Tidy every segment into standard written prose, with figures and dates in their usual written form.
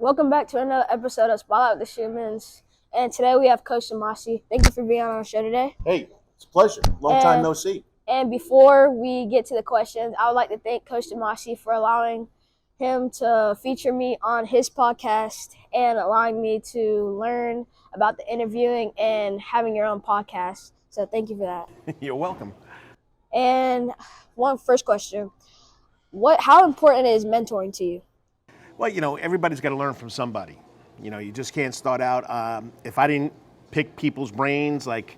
Welcome back to another episode of Spotlight with the Shumans. And today we have Coach DeMasi. Thank you for being on our show today. Hey, it's a pleasure. Long time no see. And before we get to the questions, I would like to thank Coach DeMasi for allowing him to feature me on his podcast and allowing me to learn about the interviewing and having your own podcast. So thank you for that. You're welcome. And first question. How important is mentoring to you? Well, everybody's got to learn from somebody. You just can't start out. If I didn't pick people's brains, like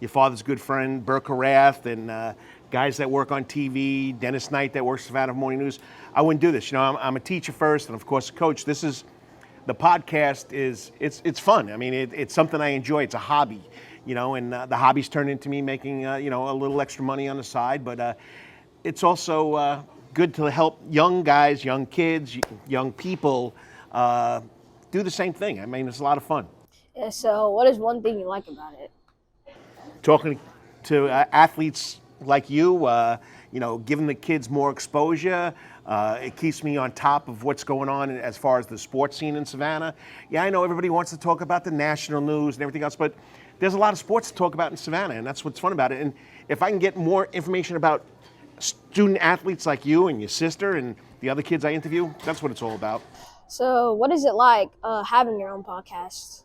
your father's good friend, Burke Harath, and guys that work on TV, Dennis Knight that works at Savannah Morning News, I wouldn't do this. I'm a teacher first, and of course, a coach. The podcast it's fun. I mean, it's something I enjoy. It's a hobby, and the hobby's turned into me making, a little extra money on the side, but it's also good to help young guys, young kids, young people do the same thing. I mean, it's a lot of fun. Yeah, so what is one thing you like about it? Talking to athletes like you, giving the kids more exposure. It keeps me on top of what's going on as far as the sports scene in Savannah. Yeah, I know everybody wants to talk about the national news and everything else, but there's a lot of sports to talk about in Savannah, and that's what's fun about it. And if I can get more information about student athletes like you and your sister and the other kids I interview, that's what it's all about. So what is it like having your own podcast?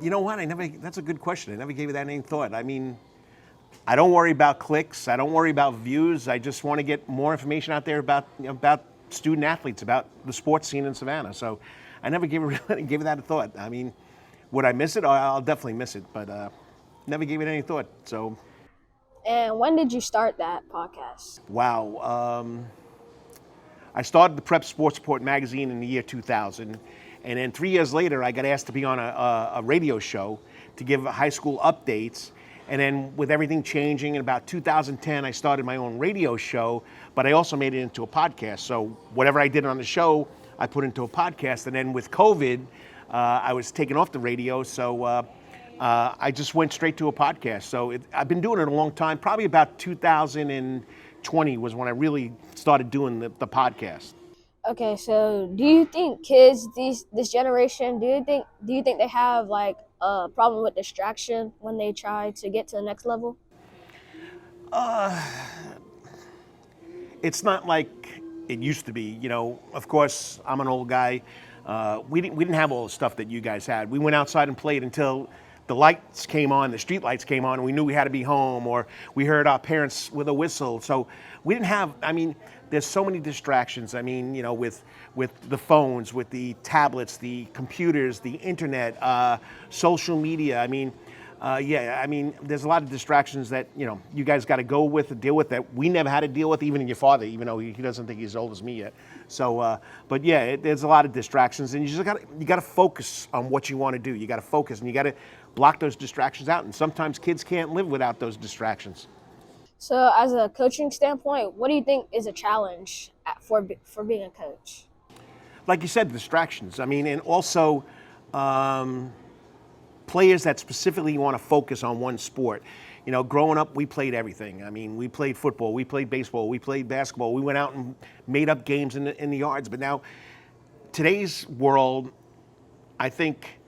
You know what? That's a good question. I never gave it that any thought. I mean, I don't worry about clicks. I don't worry about views. I just want to get more information out there about student athletes, about the sports scene in Savannah. So I never gave it that a thought. I mean, would I miss it? I'll definitely miss it, but never gave it any thought. So. And when did you start that podcast? Wow. I started the Prep Sports Report magazine in the year 2000. And then 3 years later, I got asked to be on a radio show to give high school updates. And then with everything changing, in about 2010, I started my own radio show, but I also made it into a podcast. So whatever I did on the show, I put into a podcast. And then with COVID, I was taken off the radio. So I just went straight to a podcast. So I've been doing it a long time. Probably about 2020 was when I really started doing the podcast. Okay, so do you think kids this generation, do you think they have like a problem with distraction when they try to get to the next level? It's not like it used to be. Of course, I'm an old guy. We didn't have all the stuff that you guys had. We went outside and played until the lights came on, the street lights came on, and we knew we had to be home, or we heard our parents with a whistle. So we didn't have, there's so many distractions. With the phones, with the tablets, the computers, the internet, social media. There's a lot of distractions that, you guys got to go with and deal with that we never had to deal with, even in your father, even though he doesn't think he's as old as me yet. So, there's a lot of distractions, and you got to focus on what you want to do. You got to focus, and you got to block those distractions out. And sometimes kids can't live without those distractions. So, as a coaching standpoint, what do you think is a challenge for being a coach? Like you said, distractions. And also players that specifically want to focus on one sport. Growing up, we played everything. We played football, we played baseball, we played basketball. We went out and made up games in the yards. But now, today's world, I think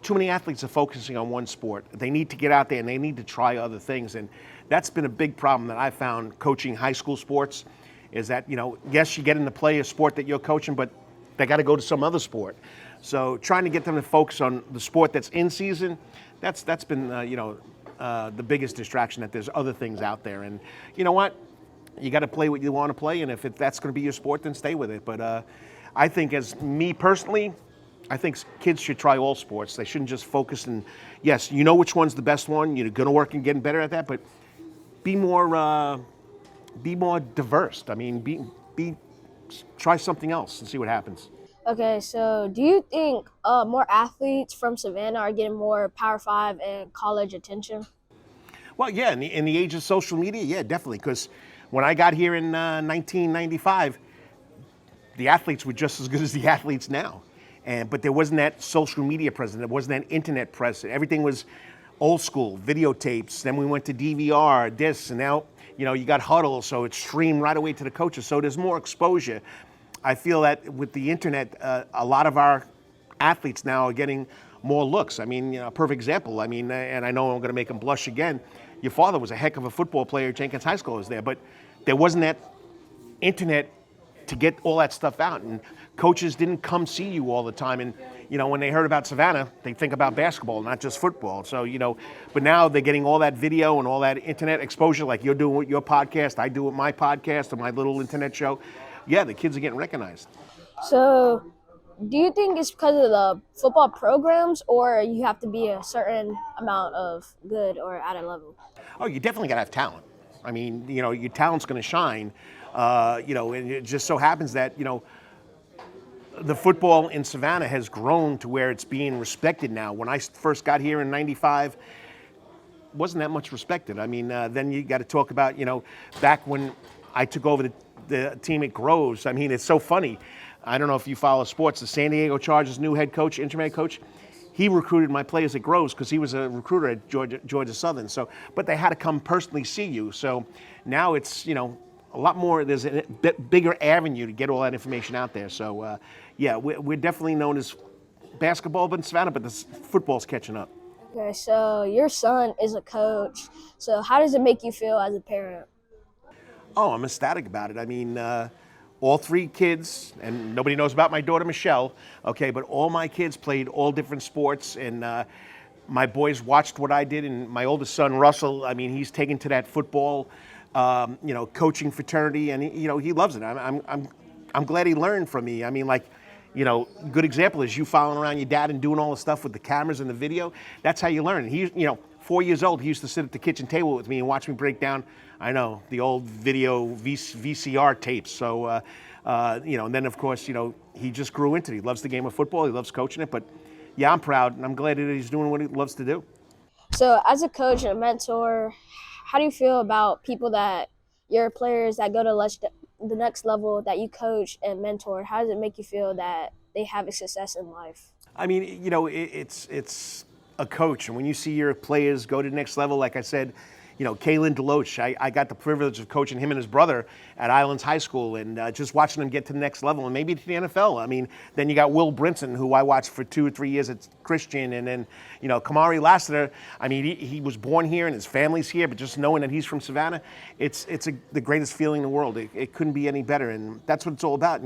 too many athletes are focusing on one sport. They need to get out there and they need to try other things. And that's been a big problem that I found coaching high school sports, is that, yes, you get in to play a sport that you're coaching, but they got to go to some other sport. So trying to get them to focus on the sport that's in season, that's been, the biggest distraction, that there's other things out there. And you know what? You got to play what you want to play, and if that's going to be your sport, then stay with it. But I think, as me personally, I think kids should try all sports. They shouldn't just focus on, yes, which one's the best one. You're going to work and getting better at that, but be more diverse. Try something else and see what happens. Okay, so do you think more athletes from Savannah are getting more Power 5 and college attention? Well, yeah, in the age of social media, yeah, definitely. Because when I got here in 1995, the athletes were just as good as the athletes now. But there wasn't that social media presence. There wasn't that internet presence. Everything was old school, videotapes. Then we went to DVR, discs, and now, you got Huddle, so it's streamed right away to the coaches. So there's more exposure. I feel that with the internet, a lot of our athletes now are getting more looks. I mean, a perfect example. I mean, and I know I'm going to make him blush again. Your father was a heck of a football player. Jenkins High School was there, but there wasn't that internet to get all that stuff out, and coaches didn't come see you all the time. And when they heard about Savannah, they think about basketball, not just football. So but now they're getting all that video and all that internet exposure, like you're doing with your podcast, I do with my podcast or my little internet show. Yeah, the kids are getting recognized. So, do you think it's because of the football programs, or you have to be a certain amount of good or at a level? Oh, you definitely got to have talent. I mean, your talent's going to shine. And it just so happens that the football in Savannah has grown to where it's being respected now. When I first got here in '95, wasn't that much respected. I mean, then you got to talk about back when I took over the team at Groves. I mean, it's so funny. I don't know if you follow sports. The San Diego Chargers' new head coach, interim head coach, he recruited my players at Groves because he was a recruiter at Georgia Southern. So, but they had to come personally see you. So now it's a lot more. There's a bigger avenue to get all that information out there. So yeah, we're definitely known as basketball, but in Savannah, but the football's catching up. Okay, so your son is a coach. So how does it make you feel as a parent? Oh, I'm ecstatic about it. I mean, all three kids, and nobody knows about my daughter, Michelle, okay, but all my kids played all different sports, and my boys watched what I did, and my oldest son, Russell, I mean, he's taken to that football, coaching fraternity, and he loves it. I'm glad he learned from me. I mean, good example is you following around your dad and doing all the stuff with the cameras and the video. That's how you learn. And he, 4 years old, he used to sit at the kitchen table with me and watch me break down, I know, the old video VCR tapes. So, and then of course, he just grew into it. He loves the game of football. He loves coaching it. But yeah, I'm proud and I'm glad that he's doing what he loves to do. So as a coach and a mentor, how do you feel about your players that go to the next level that you coach and mentor? How does it make you feel that they have a success in life? I mean, it's a coach, and when you see your players go to the next level, like I said, Kalen Deloach, I got the privilege of coaching him and his brother at Islands High School, and just watching them get to the next level and maybe to the NFL. I mean, then you got Will Brinson, who I watched for 2 or 3 years at Christian, and then, Kamari Lassiter. I mean, he was born here and his family's here, but just knowing that he's from Savannah, it's the greatest feeling in the world. It couldn't be any better, and that's what it's all about.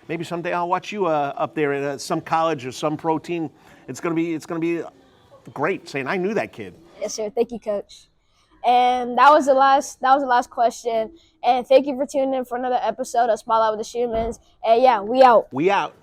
Maybe someday I'll watch you up there at some college or some pro team. It's gonna be great. Saying I knew that kid. Yes, sir. Thank you, Coach. And that was the last question. And thank you for tuning in for another episode of Spotlight with the Shumans. And yeah, we out. We out.